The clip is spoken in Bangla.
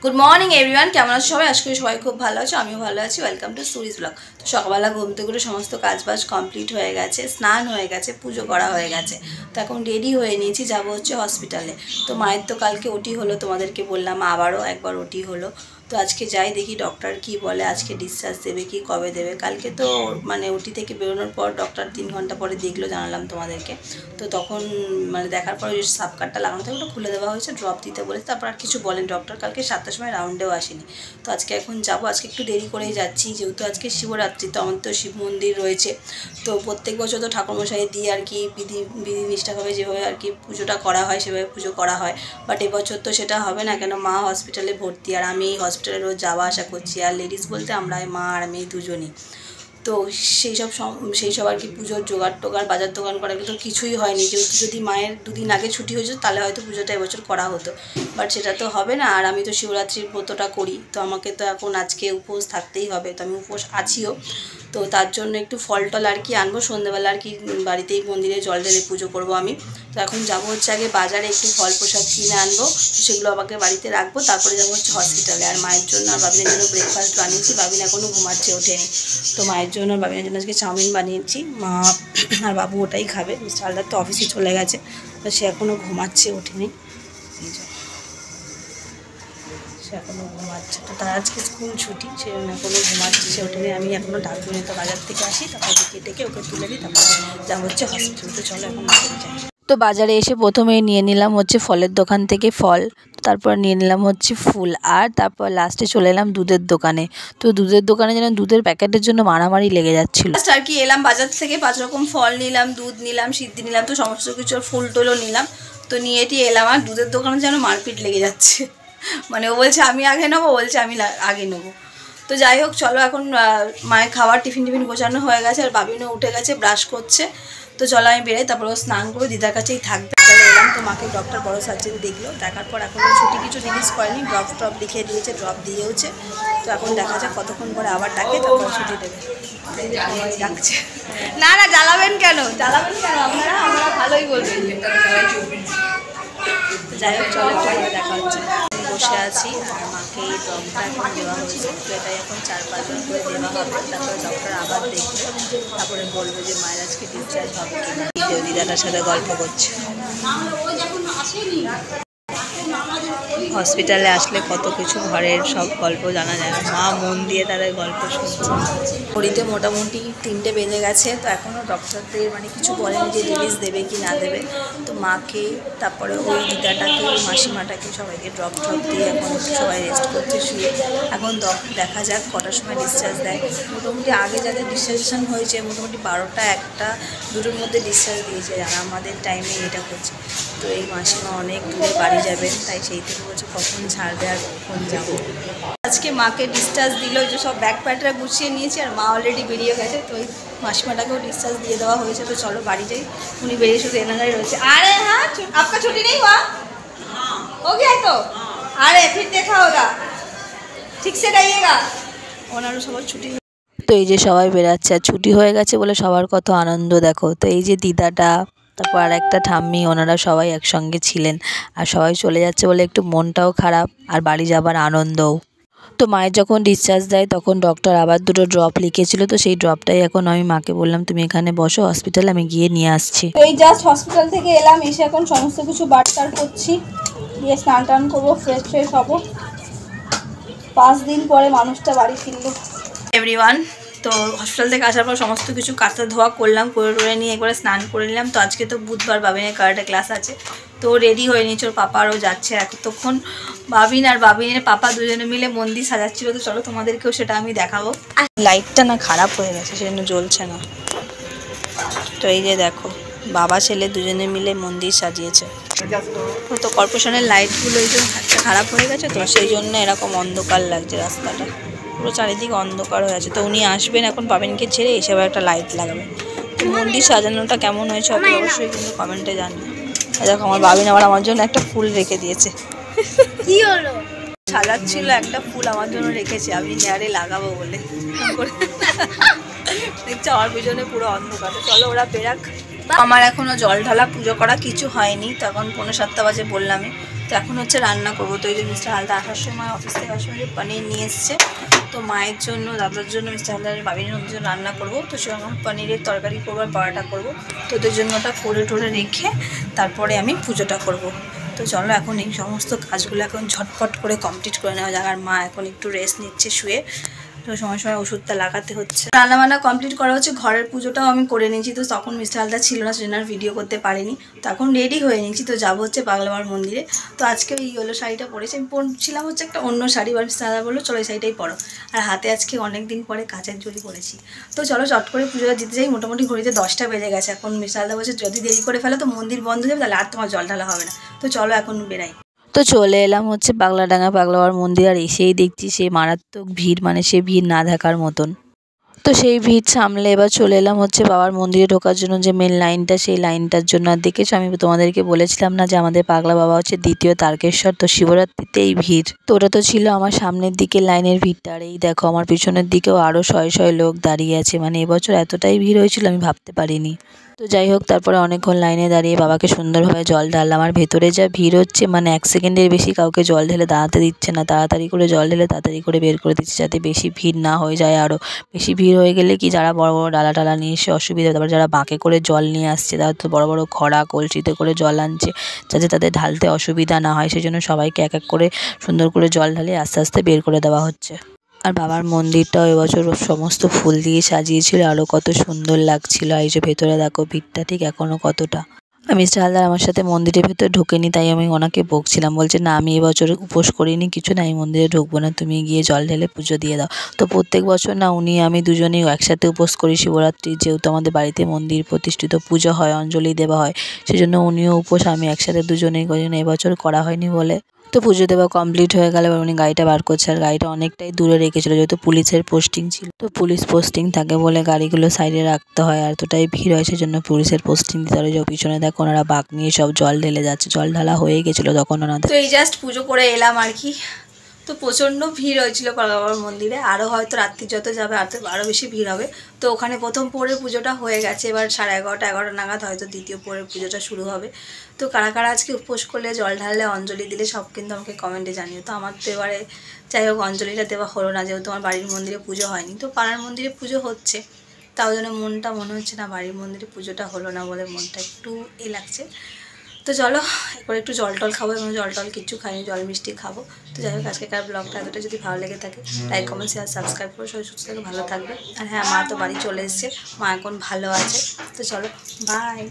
গুড মর্নিং এভরিওয়ান, কেমন আছো সবাই? আজকে সবাই খুব ভালো আছো, আমিও ভালো আছি। Welcome to Suri's blog. তো সকালবেলা ঘুম থেকে উঠে সমস্ত কাজবাজ কমপ্লিট হয়ে গেছে, স্নান হয়ে গেছে, পুজো করা হয়ে গেছে। তো এখন রেডি হয়ে নিয়েছি, যাবো হচ্ছে হসপিটালে। তো মায়ের তো কালকে ওটি হলো, তোমাদেরকে বললাম, আবারও একবার ওটি হলো। তো আজকে যাই দেখি ডক্টর কি বলে, আজকে ডিসচার্জ দেবে কি কবে দেবে। কালকে তো মানে ওটি থেকে বেরোনোর পর ডক্টর 3 ঘন্টা পরে দেখলো, জানালাম তোমাদেরকে। তো তখন মানে দেখার পরে যে সাব কার্ডটা লাগানো থাকে ওটা খুলে দেওয়া হয়েছে, ড্রপ দিতে বলেছে। তারপর আর কিছু বলেন ডক্টর। কালকে 7টার সময় রাউন্ডেও আসেনি। তো আজকে এখন যাবো, আজকে একটু দেরি করেই যাচ্ছি, যেহেতু আজকে শিবরাত্রি। তো আমার তো শিব মন্দির রয়েছে। তো প্রত্যেক বছর তো ঠাকুরমশাই দিয়ে আর কি বিধি নিষ্ঠাভাবে যেভাবে আর কি পুজোটা করা হয় সেভাবে পুজো করা হয়। বাট এবছর তো সেটা হবে না, কেন মা হসপিটালে ভর্তি, আর আমি হসপিটালে রোজ যাওয়া আসা করছি। আর লেডিস বলতে আমরা মা আর আমি দুজনই। তো সেই সব আর কি পুজোর জোগাড় টোগাড়, বাজার দোকান করা, এগুলো তো কিছুই হয়নি। যেহেতু যদি মায়ের 2 দিন আগে ছুটি হয়েছে তাহলে হয়তো পুজোটা এবছর করা হতো, বাট সেটা তো হবে না। আর আমি তো শিবরাত্রির ব্রতটা করি, তো আমাকে তো এখন আজকে উপোস থাকতেই হবে। তো আমি উপোস আছিও। তো তার জন্য একটু ফল টল আর কি আনবো, সন্ধ্যেবেলা আর কি বাড়িতেই মন্দিরে জল ঢেলে পুজো করব আমি। তো এখন যাবো হচ্ছে আগে বাজারে, একটু ফল প্রসাদ কিনে আনবো, তো সেগুলো আমাকে বাড়িতে রাখবো। তারপরে যাবো হচ্ছে হসপিটালে। আর মায়ের জন্য আর বাবিনের জন্য ব্রেকফাস্ট বানিয়েছি, বাবিন এখনও ঘুমাচ্ছে, ওঠেনি। তো মায়ের জন্য আর বাবিনের জন্য আজকে চাউমিন বানিয়েছি। মা আর বাবু ওটাই খাবে। মিস্টার হালদার তো অফিসে চলে গেছে, তো সে এখনও ঘুমাচ্ছে, ওঠেনি। সে এখনও ঘুমাচ্ছে, তো তার আজকে স্কুল ছুটি, সে এখনও ঘুমাচ্ছে, সে ওঠেনি। আমি এখনও ডাকবো না, তো বাজার থেকে আসি, তারপর ডেকে ওকে তুলে দিই, তারপর যাবো হচ্ছে হসপিটাল। তো চলো এখন যাই। তো বাজারে এসে প্রথমেই নিয়ে নিলাম হচ্ছে ফলের দোকান থেকে ফল, তারপর নিয়ে নিলাম হচ্ছে ফুল, আর তারপর লাস্টে চলে এলাম দুধের দোকানে। তো দুধের দোকানে যেন দুধের প্যাকেটের জন্য মারামারি লেগে যাচ্ছিলো। আর কি এলাম বাজার থেকে, 5 রকম ফল নিলাম, দুধ নিলাম, সিদ্ধি নিলাম, তো সমস্ত কিছু ফুল টুলও নিলাম। তো নিয়ে এটি এলাম, আর দুধের দোকানে যেন মারপিট লেগে যাচ্ছে। মানে ও বলছে আমি আগে নেবো, বলছে আমি আগে নেবো। তো যাই হোক, চলো এখন মায়ের খাবার টিফিন গোছানো হয়ে গেছে, আর বাবিনও উঠে গেছে, ব্রাশ করছে। তো চলো আমি বেরোই, তারপর ও স্নান করে দিদার কাছেই থাকবে। চলো এলাম, তো মাকে ডক্টর বড় সার্জেন দেখলো, দেখার পর এখনও ছুটি কিছু জিনিস করেনি, ড্রপ লিখে দিয়েছে, ড্রপ দিয়েওছে। তো এখন দেখা যাক কতক্ষণ পরে আবার ডাকে, তারপর ছুটি দেবে। ডাকছে না, না জ্বালাবেন কেন আপনারা ভালোই বলবেন। যাই হোক, চলো একটু দেখা হচ্ছে। বসে আছি, আর মাকে এই ড্রপটা এখন দেওয়া হয়েছে। তো এটাই এখন 4-5 বার করে দেওয়া হবে। তারপরে ডক্টর আবার দেখবে, তারপরে বলবে যে মায়ের আজকে ডিসচার্জ হবে কিনা। দিদাটার সাথে গল্প করছে। হসপিটালে আসলে কত কিছু ঘরের সব গল্প জানা যায়, মা মন দিয়ে তাদের গল্প শুনছে। ঘড়িতে মোটামুটি 3টে বেজে গেছে। তো এখনও ডক্টরদের মানে কিছু বলেনি যে রিলিজ দেবে কি না দেবে। তো মাকে, তারপরে ওই দিদাটাকে, মাসিমাটাকে, সবাইকে ড্রপ দিয়ে এখন সবাই রেস্ট করতে শুয়ে। এখন দেখা যাক কটার সময় ডিসচার্জ দেয়। মোটামুটি আগে যাদের ডিসচার্জেশন হয়েছে মোটামুটি 12টা, 1টা, 2টোর মধ্যে ডিসচার্জ দিয়েছে, আর আমাদের টাইমে এটা করছে। তো এই মাসিমা অনেক দূরে বাড়ি যাবেন, তাই সেই থেকে বলছে কখন ছাড়বে আর কখন যাবো। আজকে মাকে ডিসচার্জ দিল, যে সব ব্যাগ প্যাটরা গুছিয়ে নিয়েছি, আর মা অলরেডি বেরিয়ে গেছে। তো ওই মাসিমাটাকেও ডিসচার্জ দিয়ে দেওয়া হয়েছে। তো চলো বাড়ি যাই। উনি বেরিয়ে শুধু এনাগারে রয়েছে। আরে হ্যাঁ, আপনার ছুটি নেই হুয়া हो गया तो अरे फिर देखा होगा ठीक से रहिएगा। ওনারও সবার ছুটি। তো এই যে সবাই বেরাচ্ছে, আর ছুটি হয়ে গেছে বলে সবার কত আনন্দ দেখো। তো এই যে দিদাটা, তারপর আর একটা ঠাম্মি, ওনারা সবাই একসঙ্গে ছিলেন। আর সবাই চলে যাচ্ছে বলে একটু মনটাও খারাপ, আর বাড়ি যাবার আনন্দও। তো মায়ের যখন ডিসচার্জ দেয় তখন ডক্টর আবার 2টো ড্রপ লিখেছিল। তো সেই ড্রপটাই এখন আমি মাকে বললাম তুমি এখানে বসো হসপিটালে, আমি গিয়ে নিয়ে আসছি। তো এই জাস্ট হসপিটাল থেকে এলাম, এসে এখন সমস্ত কিছু বাট্টার করছি, দিয়ে স্নান টান করবো, ফ্রেশ হবো। 5 দিন পরে মানুষটা বাড়ি ফিরলো। এভরিওয়ান, তো হসপিটাল থেকে আসার পর সমস্ত কিছু কাঁচা ধোয়া করলাম, করে নিয়ে একবারে স্নান করে নিলাম। তো আজকে তো বুধবার, বাবিনের কারাটে ক্লাস আছে। তো রেডি হয়ে নিয়েছে, ওর পাপা আরও যাচ্ছে। এতক্ষণ বাবিন আর বাবিনের পাপা দুজনে মিলে মন্দির সাজাচ্ছিল। তো চলো তোমাদেরকেও সেটা আমি দেখাবো। লাইটটা না খারাপ হয়ে গেছে, সেজন্য জ্বলছে না। তো এই যে দেখো, বাবা ছেলে দুজনে মিলে মন্দির সাজিয়েছে। তো কর্পোরেশনের লাইটগুলো এই যে একটা খারাপ হয়ে গেছে, তো সেই জন্য এরকম অন্ধকার লাগছে রাস্তাটা, পুরো চারিদিকে অন্ধকার হয়ে আছে। তো উনি আসবেন এখন, বাবিনকে ছেড়ে এসে আবার একটা লাইট লাগাবেন। তো মন্দির সাজানোটা কেমন হয়েছে অবশ্যই কিন্তু কমেন্টে জানিও। দেখো আমার বাবিন আবার আমার জন্য একটা ফুল রেখে দিয়েছে। কি হলো? সাজাচ্ছিল, একটা ফুল আমার জন্য রেখেছে, আমি হেয়ারে লাগাবো বলে। দেখছো আমার পিছনে পুরো অন্ধকার। চলো ওরা বেরাক। আমার এখনো জল ঢালা পুজো করা কিছু হয়নি, তখন 6:45 বাজে বললামই। তো এখন হচ্ছে রান্না করবো। তো এই যে মিস্টার হালদার আসার সময় অফিস থেকে আসার সময় পনির নিয়ে এসছে, তো মায়ের জন্য দাদার জন্য মিস্টার হালদারের বাবির জন্য রান্না করবো। তো সেরকম পনিরের তরকারি করবো আর পরোটা করবো। তো ওদের জন্য ওটা করে টোরে রেখে তারপরে আমি পুজোটা করব। তো চলো এখন এই সমস্ত কাজগুলো এখন ঝটপট করে কমপ্লিট করে নেওয়া যাক। আর মা এখন একটু রেস্ট নিচ্ছে শুয়ে, তো সময় সময় ওষুধটা লাগাতে হচ্ছে। রান্নাবান্না কমপ্লিট করা হচ্ছে, ঘরের পুজোটাও আমি করে নিয়েছি। তো তখন মিস্টার হালদার ছিল না, সেজন্য আর ভিডিও করতে পারিনি। তো এখন রেডি হয়ে নিয়েছি, তো যাবো হচ্ছে পাগলা মার মন্দিরে। তো আজকে ওই ইয়েলো শাড়িটা পরেছি, আমি পরছিলাম হচ্ছে একটা অন্য শাড়ি, বা মিস্টার হালদার বললো চলো এই শাড়িটাই পরো। আর হাতে আজকে অনেক দিন পরে কাঁচের জড়ি পরেছি। তো চলো চট করে পুজোটা দিতে যাই। মোটামুটি ঘড়িতে 10টা বেজে গেছে। এখন মিস্টার হালদার বলছে যদি দেরি করে ফেলো তো মন্দির বন্ধ হয়ে যাবে, তাহলে আর তোমার জল ঢালা হবে না। তো চলো এখন বেরাই। তো চলে এলাম হচ্ছে পাগলাডাঙ্গা পাগলা বাবার মন্দির। আর এসেই দেখছি সে মারাত্মক ভিড়, মানে সে ভিড় না থাকার মতন। তো সেই ভিড় সামলে এবার চলে এলাম হচ্ছে বাবার মন্দিরে ঢোকার জন্য যে মেন লাইনটা, সেই লাইনটার জন্য। আর দেখেছো আমি তোমাদেরকে বলেছিলাম না যে আমাদের পাগলা বাবা হচ্ছে দ্বিতীয় তারকেশ্বর, তো শিবরাত্রিতে এই ভিড়। তো ওটা তো ছিল আমার সামনের দিকে লাইনের ভিড়টা, আর এই দেখো আমার পিছনের দিকেও আরও শয়ে শয়ে লোক দাঁড়িয়ে আছে। মানে এবছর এতটাই ভিড় হয়েছিল আমি ভাবতে পারিনি। তো যাই হোক, তারপরে অনেকক্ষণ লাইনে দাঁড়িয়ে বাবাকে সুন্দরভাবে জল ঢাললাম। আর ভেতরে যা ভিড় হচ্ছে, মানে 1 সেকেন্ডের বেশি কাউকে জল ঢেলে দাঁড়াতে দিচ্ছে না। তাড়াতাড়ি করে জল ঢেলে তাড়াতাড়ি করে বের করে দিচ্ছে, যাতে বেশি ভিড় না হয়ে যায়। আরও বেশি ভিড় হয়ে গেলে কি যারা বড় বড় ডালা টালা নিয়ে এসে অসুবিধা, তারপর যারা বাঁকে করে জল নিয়ে আসছে তারা তো বড় বড় ঘড়া কলসিতে করে জল আনছে, যাতে তাদের ঢালতে অসুবিধা না হয়। সেজন্য সবাইকে এক এক করে সুন্দর করে জল ঢালে আস্তে আস্তে বের করে দেওয়া হচ্ছে। আর বাবার মন্দিরটাও এবছর সমস্ত ফুল দিয়ে সাজিয়েছিল, আরও কত সুন্দর লাগছিল। এই যে ভেতরে দেখো ভিড়টা ঠিক এখনও কতটা। আর মিস্টার হালদার আমার সাথে মন্দিরের ভেতরে ঢোকেনি, তাই আমি ওনাকে বকছিলাম। বলছে না আমি এবছর উপোস করিনি, কিছু না, আমি মন্দিরে ঢুকবো না, তুমি গিয়ে জল ঢেলে পুজো দিয়ে দাও। তো প্রত্যেক বছর না উনি আমি দুজনেই একসাথে উপোস করি শিবরাত্রি, যেহেতু আমাদের বাড়িতে মন্দির প্রতিষ্ঠিত, পুজো হয়, অঞ্জলি দেওয়া হয়, সেজন্য উনিও উপোস, আমি একসাথে দুজনেই করি। এবছর করা হয়নি বলে। তো পুজো দেওয়া কমপ্লিট হয়ে গেলে এবার উনি গাড়িটা বার করছে। আর গাড়িটা অনেকটাই দূরে রেখেছিল, যেহেতু পুলিশের পোস্টিং ছিল। তো পুলিশ পোস্টিং থাকে বলে গাড়িগুলো সাইডে রাখতে হয়, আর এতটাই ভিড় হয় সেজন্য পুলিশের পোস্টিং দিতে হয়। পিছনে দেখো ওনারা বাঁক নিয়ে সব জল ঢেলে যাচ্ছে, জল ঢালা হয়ে গেছিলো তখন ওনাদের। তো এই জাস্ট পুজো করে এলাম আর কি। তো প্রচণ্ড ভিড় হয়েছিল পাগলা বাবার মন্দিরে, আরও হয়তো রাত্রি যত যাবে আরও বেশি ভিড় হবে। তো ওখানে প্রথম পরের পুজোটা হয়ে গেছে, এবার 11:30 নাগাদ হয়তো দ্বিতীয় পরের পুজোটা শুরু হবে। তো কারা কারা আজকে উপোস করলে, জল ঢাললে, অঞ্জলি দিলে সব কিন্তু আমাকে কমেন্টে জানিও। তো আমার তো এবারে যাই হোক অঞ্জলিটা দেওয়া হলো না, যেহেতু আমার বাড়ির মন্দিরে পুজো হয়নি। তো পাড়ার মন্দিরে পুজো হচ্ছে, তাও জন্য মনটা মনে হচ্ছে না বাড়ির মন্দিরে পুজোটা হলো না বলে মনটা একটু লাগছে। তো চলো এরপর একটু জল টল খাবো, এবং জল টল কিচ্ছু খাইনি, জল মিষ্টি খাবো। তো যাই হোক আজকেকার ব্লগটা এতটা যদি ভালো লেগে থাকে লাইক কমেন্ট শেয়ার সাবস্ক্রাইব করে সবাই সুস্থ থাকে, ভালো থাকবে। আর হ্যাঁ, মা তো বাড়ি চলে এসছে, মা এখন ভালো আছে। তো চলো বাই।